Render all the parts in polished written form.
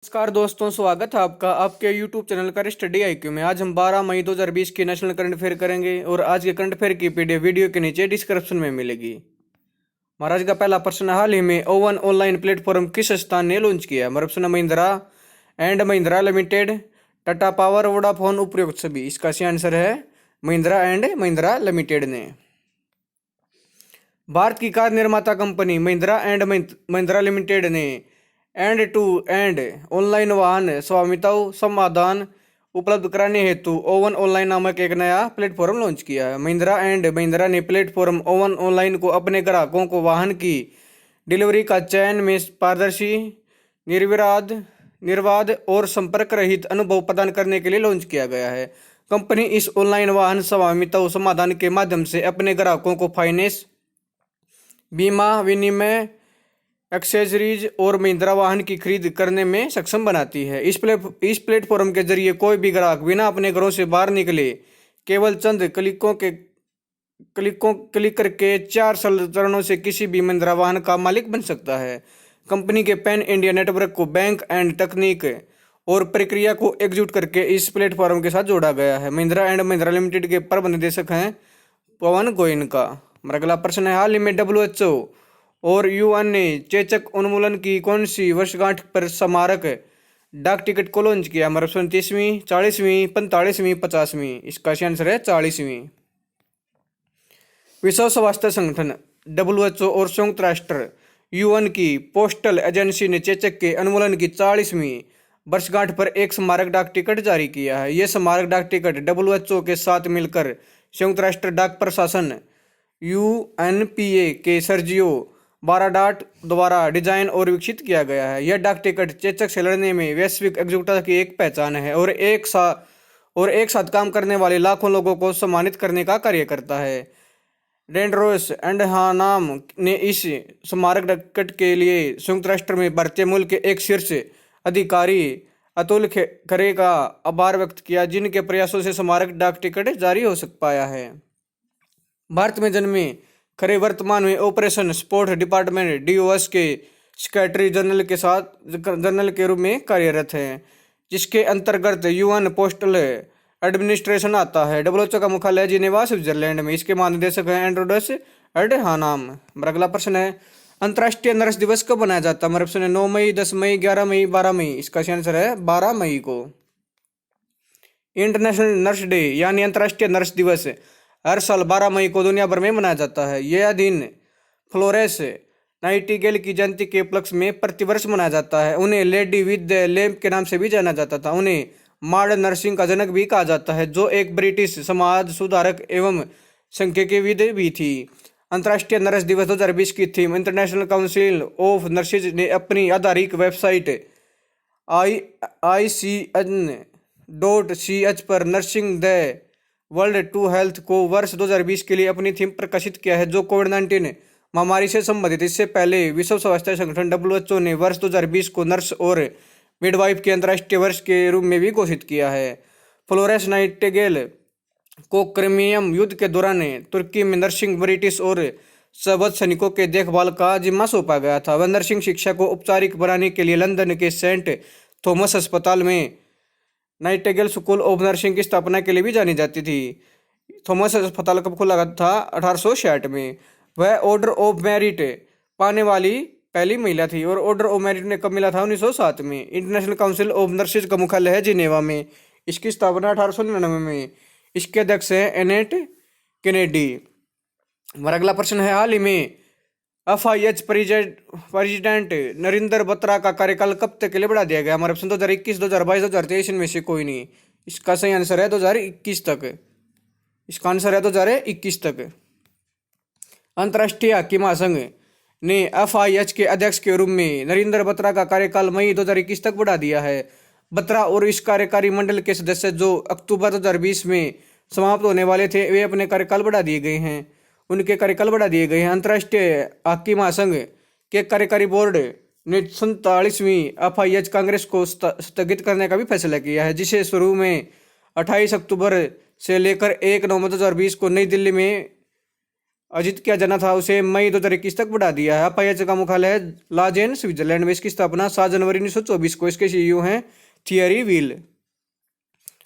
नमस्कार दोस्तों, स्वागत है आपका आपके YouTube चैनल का स्टडी आईक्यू में। आज हम 12 मई 2020 की नेशनल करंट अफेयर करेंगे और आज के करंट अफेयर की पीडीएफ वीडियो के नीचे डिस्क्रिप्शन में मिलेगी। महाराज का पहला प्रश्न, हाल ही में ओवन ऑनलाइन प्लेटफॉर्म किस संस्थान ने लॉन्च किया? हमारा ऑप्शन है Mahindra and Mahindra limited, Tata power, Vodafone, उपयुक्त सभी। इसका सही आंसर है महिंद्रा एंड महिंद्रा लिमिटेड ने। भारत की कार निर्माता company Mahindra and Mahindra limited ने एंड टू एंड ऑनलाइन वाहन स्वामित्व समाधान उपलब्ध कराने हेतु ओवन ऑनलाइन नामक एक नया प्लेटफॉर्म लॉन्च किया है। महिंद्रा एंड महिंद्रा ने प्लेटफॉर्म ओवन ऑनलाइन को अपने ग्राहकों को वाहन की डिलीवरी का चयन में पारदर्शी, निर्बाध और संपर्क रहित अनुभव प्रदान करने के लिए लॉन्च किया गया है। कंपनी इस ऑनलाइन वाहन स्वामित्व समाधान के माध्यम से अपने ग्राहकों को फाइनेंस, बीमा, विनिमय, एक्सेसरीज और महिंद्रा वाहन की खरीद करने में सक्षम बनाती है। इस प्लेटफॉर्म के जरिए कोई भी ग्राहक बिना अपने घरों से बाहर निकले केवल चंद क्लिक करके 4 सरल चरणों से किसी भी महिंद्रा वाहन का मालिक बन सकता है। कंपनी के पैन इंडिया नेटवर्क को बैंक एंड तकनीक और प्रक्रिया को एकजुट करके इस प्लेटफॉर्म के साथ जोड़ा गया है। महिंद्रा एंड महिंद्रा लिमिटेड के प्रबंध निदेशक हैं पवन गोयनका। अगला प्रश्न है, हाल ही में WHO और UN ने चेचक उन्मूलन की कौन सी वर्षगांठ पर स्मारक डाक टिकट को लॉन्च किया? हमारा 29वीं, 40वीं, 45वीं, 50वीं। इसका सही आंसर है 40वीं। विश्व स्वास्थ्य संगठन WHO और संयुक्त राष्ट्र UN की पोस्टल एजेंसी ने चेचक के उन्मूलन की 40वीं वर्षगांठ पर एक स्मारक डाक टिकट जारी किया है। यह स्मारक डाक टिकट WHO के साथ मिलकर संयुक्त राष्ट्र डाक प्रशासन UNPA के सर्जियो बाराडाट द्वारा डिजाइन और विकसित किया गया है। यह डाक टिकट चेचक से लड़ने में वैश्विक एकजुटता की एक पहचान है और एक साथ काम करने वाले लाखों लोगों को सम्मानित करने का कार्य करता है। टेड्रोस अधनॉम ने इस स्मारक टिकट के लिए संयुक्त राष्ट्र में भारतीय मूल के एक शीर्ष अधिकारी अतुल खरे का आभार व्यक्त किया, जिनके प्रयासों से स्मारक डाक टिकट जारी हो पाया है। भारत में जन्मे खरे वर्तमान में ऑपरेशन सपोर्ट डिपार्टमेंट DOS के सेक्रेटरी जनरल के रूप में कार्यरत हैं, जिसके अंतर्गत UN पोस्टल एडमिनिस्ट्रेशन आता है। WHO का मुख्यालय जिनेवा, स्विट्जरलैंड में। इसके महानिदेशक हैं टेड्रोस अधनॉम। अगला प्रश्न है, अंतर्राष्ट्रीय नर्स दिवस कब मनाया जाता है? हमारे ऑप्शन है 9 मई, 10 मई, 11 मई, 12 मई। इसका सही आंसर है 12 मई को। इंटरनेशनल नर्स डे यानी अंतर्राष्ट्रीय नर्स दिवस हर साल 12 मई को दुनिया भर में मनाया जाता है। यह दिन फ्लोरेंस नाइटिंगेल की जयंती के उपलक्ष्य में प्रतिवर्ष मनाया जाता है। उन्हें लेडी विद द लैम्प के नाम से भी जाना जाता था। उन्हें मॉडर्न नर्सिंग का जनक भी कहा जाता है, जो एक ब्रिटिश समाज सुधारक एवं सांख्यिकीविद भी थी। अंतर्राष्ट्रीय नर्स दिवस 2020 की theme international council of nurses ने अपनी आधिकारिक वेबसाइट ICN.CH पर nursing the world to health को वर्ष 2020 के लिए अपनी थीम प्रकाशित किया है, जो कोविड-19 महामारी से संबंधित। इससे पहले विश्व स्वास्थ्य संगठन WHO ने वर्ष 2020 को नर्स और मिडवाइफ के अंतर्राष्ट्रीय वर्ष के रूप में भी घोषित किया है। फ्लोरेंस नाइटिंगेल को क्रिमियम युद्ध के दौरान तुर्की में नर्सिंग, ब्रिटिश और सबद सैनिकों के देखभाल का जिम्मा सौंपा गया था। वह नर्सिंग शिक्षा को औपचारिक बनाने के लिए लंदन के सेंट थॉमस अस्पताल में नाइटिंगेल स्कूल ऑफ नर्सिंग की स्थापना के लिए भी जानी जाती थी। थॉमस अस्पताल कब खोला गया था? 1860 में। वह ऑर्डर ऑफ मेरिट पाने वाली पहली महिला थी और ऑर्डर ऑफ मेरिट ने कब मिला था? 1907 में। इंटरनेशनल काउंसिल ऑफ नर्सेज का मुख्यालय है जिनेवा में। इसकी स्थापना 1899 में। इसके अध्यक्ष हैं एनेट कैनेडी। हमारा अगला प्रश्न है, हाल ही में FIH प्रेसिडेंट नरेंद्र बत्रा का कार्यकाल कब तक के लिए बढ़ा दिया गया? हमारे ऑप्शन 2021, 2022, 2023 इनमें से कोई नहीं। इसका सही आंसर है 2021 तक। इसका आंसर है 2021 तक। अंतर्राष्ट्रीय हॉकी महासंघ ने FIH के अध्यक्ष के रूप में नरेंद्र बत्रा का कार्यकाल मई 2021 तक बढ़ा दिया है। बत्रा और इस कार्यकारी मंडल के सदस्य, जो अक्टूबर 2020 में समाप्त होने वाले थे, वे अपने कार्यकाल बढ़ा दिए गए हैं। उनके कार्यकाल बढ़ा दिए गए हैं। अंतर्राष्ट्रीय हॉकी महासंघ के कार्यकारी बोर्ड ने 47वीं FIH कांग्रेस को स्थगित करने का भी फैसला किया है, जिसे शुरू में 28 अक्टूबर से लेकर 1 नवंबर 2020 को नई दिल्ली में अर्जित किया जाना था उसे मई 2021 तक बढ़ा दिया है। एफआईएच का मुख्यालय है लाजेन, स्विट्जरलैंड में। इसकी स्थापना 7 जनवरी 1924 को। इसके सीईओ हैं थियरी व्हील।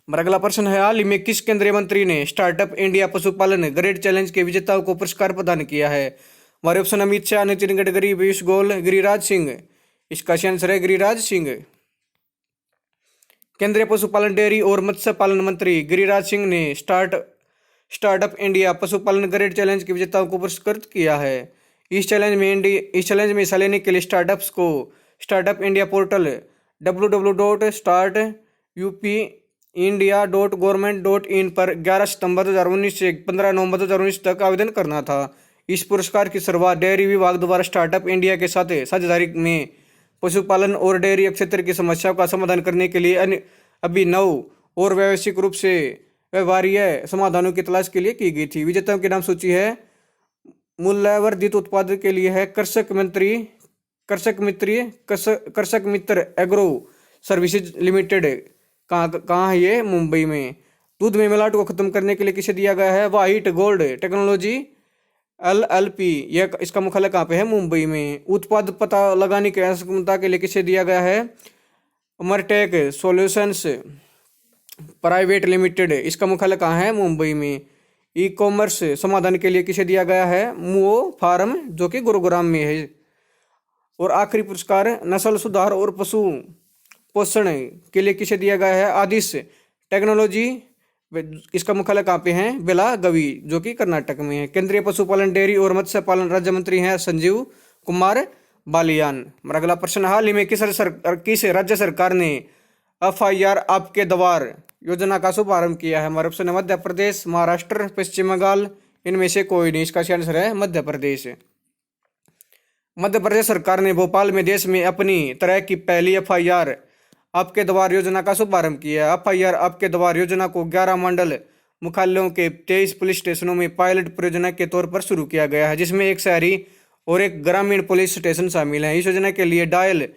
हमारा अगला प्रश्न है, हाल ही में किस केंद्रीय मंत्री ने स्टार्टअप इंडिया पशुपालन ग्रेट चैलेंज के विजेताओं को पुरस्कार प्रदान किया है? हमारे ऑप्शन अमित शाह, नितिन गडकरी, पीयूष गोयल, गिरिराज सिंह। इसका आंसर है गिरिराज सिंह। केंद्रीय पशुपालन, डेयरी और मत्स्य पालन मंत्री गिरिराज सिंह ने स्टार्टअप इंडिया पशुपालन ग्रेट चैलेंज के विजेताओं को पुरस्कृत किया है। इस चैलेंज में हिस्सा लेने के लिए स्टार्टअप्स को स्टार्टअप इंडिया पोर्टल www.startupindia.government.in पर 11 सितंबर 2019 से 15 नवंबर 2019 तक आवेदन करना था। इस पुरस्कार की शुरुआत डेयरी विभाग द्वारा स्टार्टअप इंडिया के साथ साझेदारी में पशुपालन और डेयरी क्षेत्र की समस्याओं का समाधान करने के लिए अभिनव और व्यावसायिक रूप से व्यवहार्य समाधानों की तलाश के लिए की गई थी। विजेताओं की नाम सूची है, मूल्यवर्धित उत्पाद के लिए है कृषक मित्र एग्रो सर्विसेज लिमिटेड। कहाँ है ये? मुंबई में। दूध में मिलावट को खत्म करने के लिए किसे दिया गया है? White gold technology LLP। यह इसका मुख्यालय कहाँ पे है? मुंबई में। उत्पाद पता लगाने की क्षमता के लिए किसे दिया गया है? अमरटेक सॉल्यूशंस प्राइवेट लिमिटेड। इसका मुख्यालय कहाँ है? मुंबई में। ई कॉमर्स समाधान के लिए किसे दिया गया है? मुओ फार्म, जो कि गुरुग्राम में है। और आखिरी पुरस्कार नस्ल सुधार और पशु पोषण के लिए किसे दिया गया है? आदिश टेक्नोलॉजी। इसका मुख्यालय कहाँ पे है? बेलागवी, जो कि कर्नाटक में है। केंद्रीय पशुपालन, डेयरी और मत्स्य पालन राज्य मंत्री हैं संजीव कुमार बालियान। हमारा अगला प्रश्न, हाल ही में किस राज्य सरकार ने FIR आपके द्वार योजना का शुभारंभ किया है? हमारे ऑप्शन है मध्य प्रदेश, महाराष्ट्र, पश्चिम बंगाल। इनमें से कोई नहीं। इसका आंसर है मध्य प्रदेश। मध्य प्रदेश सरकार ने भोपाल में देश में अपनी तरह की पहली FIR आपके द्वार योजना का शुभारंभ किया है। FIR आपके द्वार योजना को 11 मंडल मुख्यालयों के 23 पुलिस स्टेशनों में पायलट परियोजना के तौर पर शुरू किया गया है, जिसमें एक शहरी और एक ग्रामीण पुलिस स्टेशन शामिल है। इस योजना के लिए डायल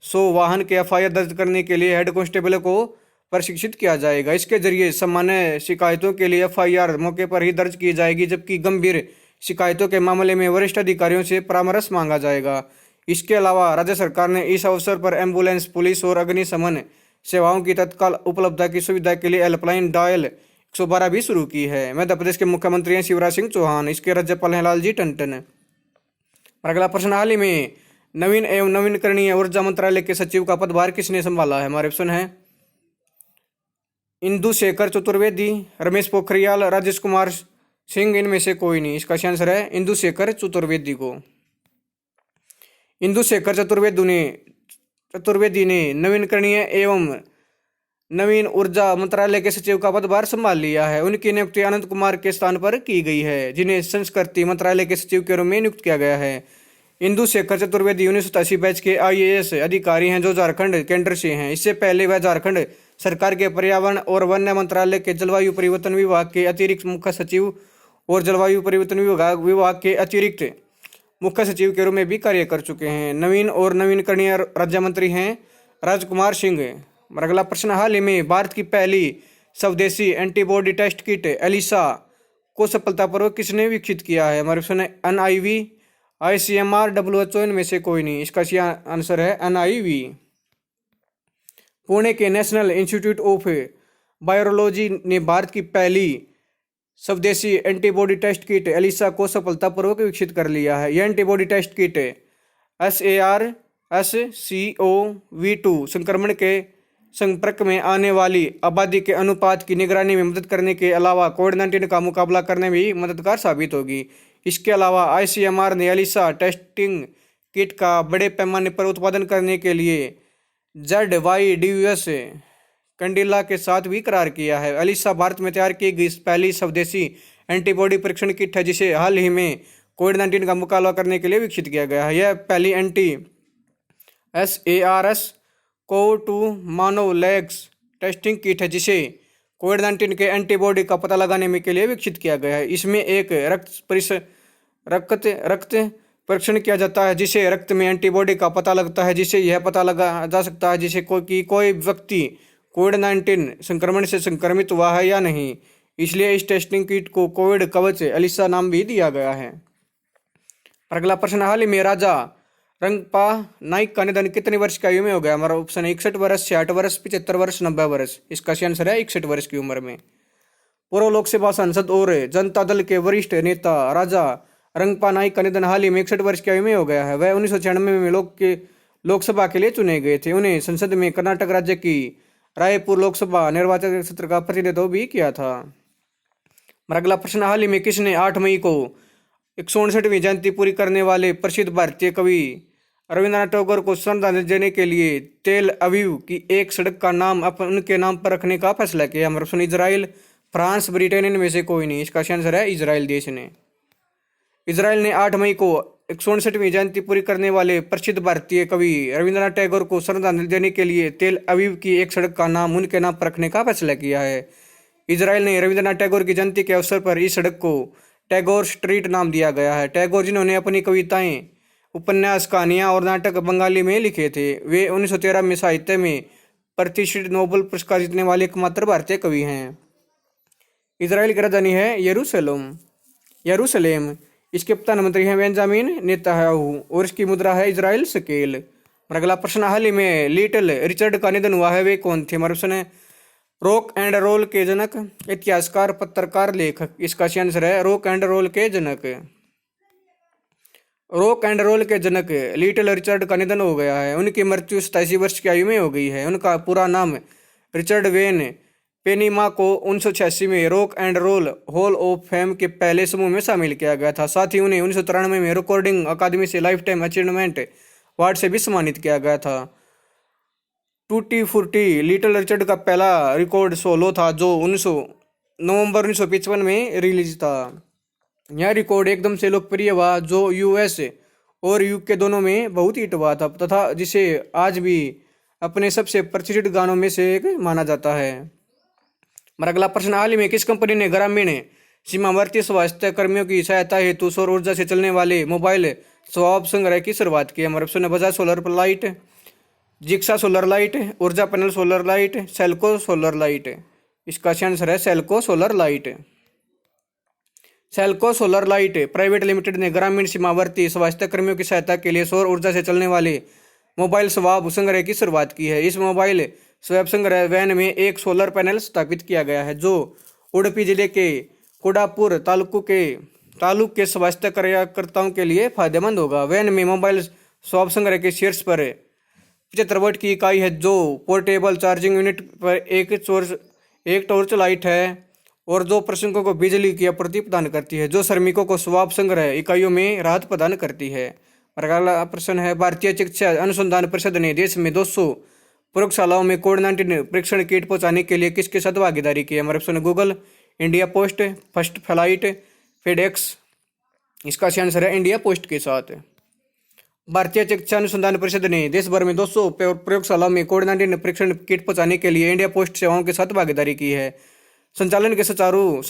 100 वाहन के FIR दर्ज करने के लिए हेड कांस्टेबल को प्रशिक्षित किया जाएगा। इसके जरिए सामान्य शिकायतों के लिए FIR मौके पर ही दर्ज की जाएगी, जबकि गंभीर शिकायतों के मामले में वरिष्ठ अधिकारियों से परामर्श मांगा जाएगा। इसके अलावा राज्य सरकार ने इस अवसर पर एम्बुलेंस, पुलिस और अग्निशमन सेवाओं की तत्काल उपलब्धता की सुविधा के लिए हेल्पलाइन डायल 112 भी शुरू की है। मध्य प्रदेश के मुख्यमंत्री हैं शिवराज सिंह चौहान। इसके राज्यपाल हैं लालजी टंडन। अगला प्रश्न, हाल ही में नवीन एवं नवीनकरणीय ऊर्जा मंत्रालय के सचिव का पदभार किसने संभाला है? हमारे ऑप्शन है इंदु शेखर चतुर्वेदी, रमेश पोखरियाल, राजेश कुमार सिंह। इनमें से कोई नहीं। इसका आंसर है इंदु शेखर चतुर्वेदी को। इंदु शेखर चतुर्वेदी ने नवीनकरणीय एवं नवीन ऊर्जा मंत्रालय के सचिव का पदभार संभाल लिया है। उनकी नियुक्ति अनंत कुमार के स्थान पर की गई है, जिन्हें संस्कृति मंत्रालय के सचिव के रूप में नियुक्त किया गया है। इंदु शेखर चतुर्वेदी 1987 बैच के IAS अधिकारी हैं, जो झारखंड केंद्र से हैं। इससे पहले वह झारखंड सरकार के पर्यावरण और वन मंत्रालय के जलवायु परिवर्तन विभाग के अतिरिक्त मुख्य सचिव और जलवायु परिवर्तन विभाग के अतिरिक्त मुख्य सचिव के रूप में भी कार्य कर चुके हैं। नवीन और नवीनकरणीय राज्य मंत्री हैं राजकुमार सिंह। अगला प्रश्न, हाल ही में भारत की पहली स्वदेशी एंटीबॉडी टेस्ट किट एलिसा को सफलतापूर्वक किसने विकसित किया है? हमारे ऑप्शन है NIV, ICMR, WHO। इनमें से कोई नहीं। इसका आंसर है NIV। पुणे के नेशनल इंस्टीट्यूट ऑफ वायरोलॉजी ने भारत की पहली स्वदेशी एंटीबॉडी टेस्ट किट एलिसा को सफलतापूर्वक विकसित कर लिया है। यह एंटीबॉडी टेस्ट किट SARS-CoV-2 संक्रमण के संपर्क में आने वाली आबादी के अनुपात की निगरानी में मदद करने के अलावा कोविड-19 का मुकाबला करने में भी मददगार साबित होगी। इसके अलावा ICMR ने एलिसा टेस्टिंग किट का बड़े पैमाने पर उत्पादन करने के लिए ZYDUS कंडिला के साथ भी करार किया है। एलिसा भारत में तैयार की गई पहली स्वदेशी एंटीबॉडी परीक्षण किट है, जिसे हाल ही में कोविड-19 का मुकाबला करने के लिए विकसित किया गया है। यह पहली SARS-CoV-2 मानव लैब्स टेस्टिंग किट है, जिसे कोविड-19 के एंटीबॉडी का पता लगाने में के लिए विकसित किया गया है। इसमें एक रक्त परीक्षण किया जाता है, जिसे रक्त में एंटीबॉडी का पता लगता है, जिसे यह पता लगा जा सकता है जिसे कोई व्यक्ति कोविड-19 संक्रमण से संक्रमित हुआ है या नहीं। इसलिए इस टेस्टिंग किट को कोविड कवच एलिसा नाम भी दिया गया है। अगला प्रश्न, हाल ही में राजा रंगपा नाइक का निधन कितने वर्ष की आयु में हो गया? हमारा ऑप्शन है 61 वर्ष, 66 वर्ष, 75 वर्ष, 90 वर्ष। इसका सही आंसर है 61 वर्ष की उम्र में। पूर्व लोकसभा सांसद और जनता दल के वरिष्ठ नेता राजा रंगपा नाइक का निधन हाल ही में 61 वर्ष की आयु में हो गया है। वह 1996 में लोकसभा के लिए चुने गए थे। उन्हें संसद में कर्नाटक राज्य की रायपुर लोकसभा निर्वाचन क्षेत्र का प्रतिनिधित्व भी किया था। अगला प्रश्न, हाल ही में किसने 8 मई को 169वीं जयंती पूरी करने वाले प्रसिद्ध भारतीय कवि रविंद्रनाथ टैगोर को श्रद्धांजलि देने के लिए तेल अवीव की एक सड़क का नाम उनके नाम पर रखने का फैसला किया? हमारा ऑप्शन इजराइल, फ्रांस, ब्रिटेन, इनमें से कोई नहीं। इसका आंसर है इजराइल देश ने। इजराइल ने 8 मई को 169वीं जयंती पूरी करने वाले प्रसिद्ध भारतीय कवि रविंद्रनाथ टैगोर को श्रद्धांजलि देने के लिए तेल अवीव की एक सड़क का नाम उनके नाम पर रखने का फैसला किया है। इजराइल ने रविंद्रनाथ टैगोर की जयंती के अवसर पर इस सड़क को टैगोर स्ट्रीट नाम दिया गया है। टैगोर जिन्होंने अपनी कविताएं, उपन्यास, कहानियां और नाटक बंगाली में लिखे थे, वे 1913 में साहित्य में प्रतिष्ठित नोबेल पुरस्कार जीतने वाले एकमात्र भारतीय कवि हैं। इजराइल की राजधानी है यरूशलेम। इसके प्रधानमंत्री हैं बेंजामिन नेतन्याहू और इसकी मुद्रा है इजराइल शकेल। अगला प्रश्न, हाल ही में लिटिल रिचर्ड का निधन हुआ है, वे कौन थे? हमारे प्रश्न है रॉक एंड रोल के जनक, इतिहासकार, पत्रकार, लेखक। इसका सही आंसर है रॉक एंड रोल के जनक। रॉक एंड रोल के जनक लिटिल रिचर्ड का निधन हो गया है। उनकी मृत्यु 87 वर्ष की आयु में हो गई है। उनका पूरा नाम रिचर्ड वेन पेनीमा को 1986 में rock and roll hall of fame के पहले समूह में शामिल किया गया था। साथ ही उन्हें 1993 में रिकॉर्डिंग अकादमी से लाइफ टाइम अचीवमेंट अवार्ड से भी सम्मानित किया गया था। टूटी फूटी लिटिल रिचर्ड का पहला रिकॉर्ड सोलो था जो नवंबर 1955 में रिलीज था। यह रिकॉर्ड एकदम से लोकप्रिय हुआ, जो यूएस और यूके दोनों में बहुत हिट हुआ था तथा जिसे आज भी अपने सबसे प्रतिष्ठित गानों में से एक माना जाता है। अगला प्रश्न, हाल ही में किस कंपनी ने ग्रामीण सीमावर्ती स्वास्थ्य कर्मियों की सहायता हेतु सौर ऊर्जा से चलने वाले मोबाइल स्वाब संग्रह की शुरुआत की? हमारे ऑप्शन है बजाज सोलर लाइट, जिक्सा solar light, Urja panel solar light, Selco solar light. इसका आंसर है Selco solar light. Selco solar light private limited ने ग्रामीण सीमावर्ती स्वास्थ्य कर्मियों की सहायता के लिए सौर ऊर्जा से चलने वाले मोबाइल स्वाब संग्रह की शुरुआत की है। इस मोबाइल स्वाब संग्रह वैन में एक सोलर पैनल स्थापित किया गया है जो उडुपी जिले के कोडापुर तालुक के स्वास्थ्य कार्यकर्ताओं के लिए फायदेमंद होगा। वैन में मोबाइल स्वाब संग्रह के शीर्ष पर 75 वोल्ट की इकाई है जो पोर्टेबल चार्जिंग यूनिट पर एक टॉर्च लाइट है और जो प्रसंगों को बिजली की आपूर्ति प्रदान करती है, जो श्रमिकों को स्वाब संग्रह इकाइयों में राहत प्रदान करती है। अगला प्रश्न है, भारतीय चिकित्सा अनुसंधान परिषद ने देश में 200 प्रयोगशालाओं में कोविड-19 परीक्षण किट पहुंचाने के लिए किसके साथ भागीदारी की है? हमारे option Google, India post, first flight, FedEx. इसका सही आंसर है इंडिया पोस्ट के साथ। भारतीय चिकित्सा अनुसंधान परिषद ने देश भर में 200 प्रयोगशालाओं में कोविड-19 परीक्षण किट पहुंचाने के लिए इंडिया पोस्ट सेवाओं के साथ भागीदारी की है। संचालन के सुचारू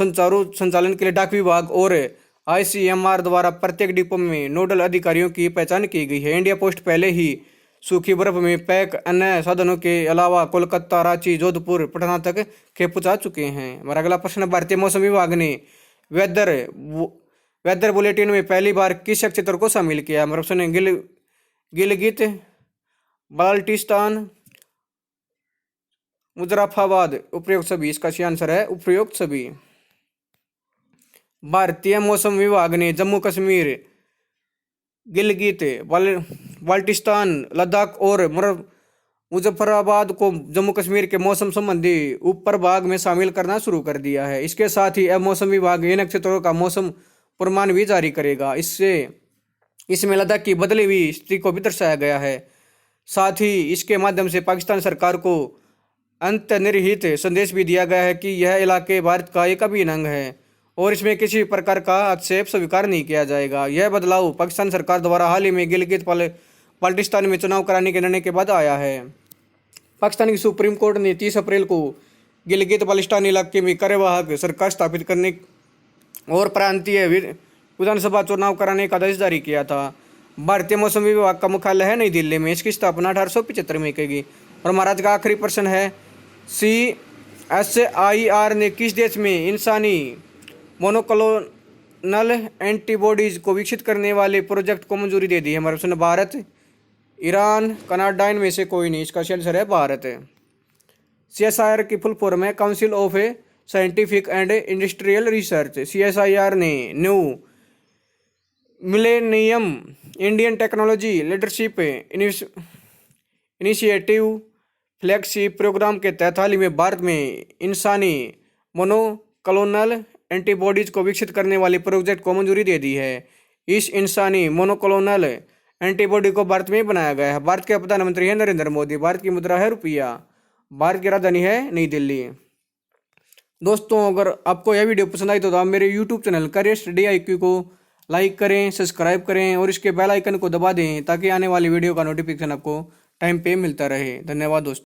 संचालन के लिए डाक विभाग और आईसीएमआर द्वारा प्रत्येक डिपो में नोडल अधिकारियों की पहचान की गई है। इंडिया पोस्ट पहले ही सूखी बर्फ में पैक अन्य साधनों के अलावा कोलकाता, रांची, जोधपुर, पटना तक के पहुंचा चुके हैं। हमारा अगला प्रश्न, भारतीय मौसम विभाग ने वेदर बुलेटिन में पहली बार किस क्षेत्र को शामिल किया? हमारा ऑप्शन है गिलगित बाल्टिस्तान, मुजफ्फराबाद, उपयुक्त सभी। इसका सही आंसर है उपयुक्त सभी। भारतीय मौसम विभाग ने जम्मू कश्मीर, गिलगित बाल्टिस्तान, लद्दाख और मुजफ्फराबाद को जम्मू कश्मीर के मौसम संबंधी ऊपर भाग में शामिल करना शुरू कर दिया है। इसके साथ ही अब मौसम विभाग इन क्षेत्रों का मौसम पूर्वानुमान भी जारी करेगा। इसमें लद्दाख की बदली हुई स्थिति को भी दर्शाया गया है। साथ ही इसके माध्यम से पाकिस्तान सरकार को अंतर्निहित संदेश भी दिया गया है कि यह इलाके भारत का एक अभिन्न अंग है और इसमें किसी प्रकार का आक्षेप स्वीकार नहीं किया जाएगा। यह बदलाव पाकिस्तान सरकार द्वारा हाल ही में गिलगित बाल्टिस्तान में चुनाव कराने के निर्णय के बाद आया है। पाकिस्तान की सुप्रीम कोर्ट ने 30 अप्रैल को गिलगित बाल्टिस्तान इलाके में कार्यवाहक सरकार स्थापित करने और प्रांतीय विधानसभा चुनाव कराने का आदेश जारी किया था। भारतीय मौसम विभाग का मुख्यालय है नई दिल्ली में। इसकी स्थापना 1875 में की गई। और महाराज का आखिरी प्रश्न है, SIR ने किस देश में इंसानी मोनोक्लोनल एंटीबॉडीज को विकसित करने वाले प्रोजेक्ट को मंजूरी दे दी है? हमारा ऑप्शन भारत, ईरान, कनाडा, इनमें से कोई नहीं। इसका आंसर है भारत। CSIR की फुल फॉर्म है council of scientific and industrial research. CSIR ने new millennium Indian technology leadership initiative flagship programme के तहत हाल ही में भारत में इंसानी मोनोक्लोनल एंटीबॉडीज को विकसित करने वाली प्रोजेक्ट को मंजूरी दे दी है। इस इंसानी मोनोक्लोनल एंटीबॉडी को भारत में बनाया गया है। भारत के प्रधानमंत्री हैं नरेंद्र मोदी। भारत की मुद्रा है रुपया। भारत की राजधानी है नई दिल्ली। दोस्तों, अगर आपको यह वीडियो पसंद आई तो आप मेरे YouTube channel career study IQ को लाइक करें, सब्सक्राइब करें और इसके बेल आइकन को दबा दें ताकि आने वाली वीडियो का नोटिफिकेशन आपको टाइम पे मिलता रहे। धन्यवाद दोस्तों।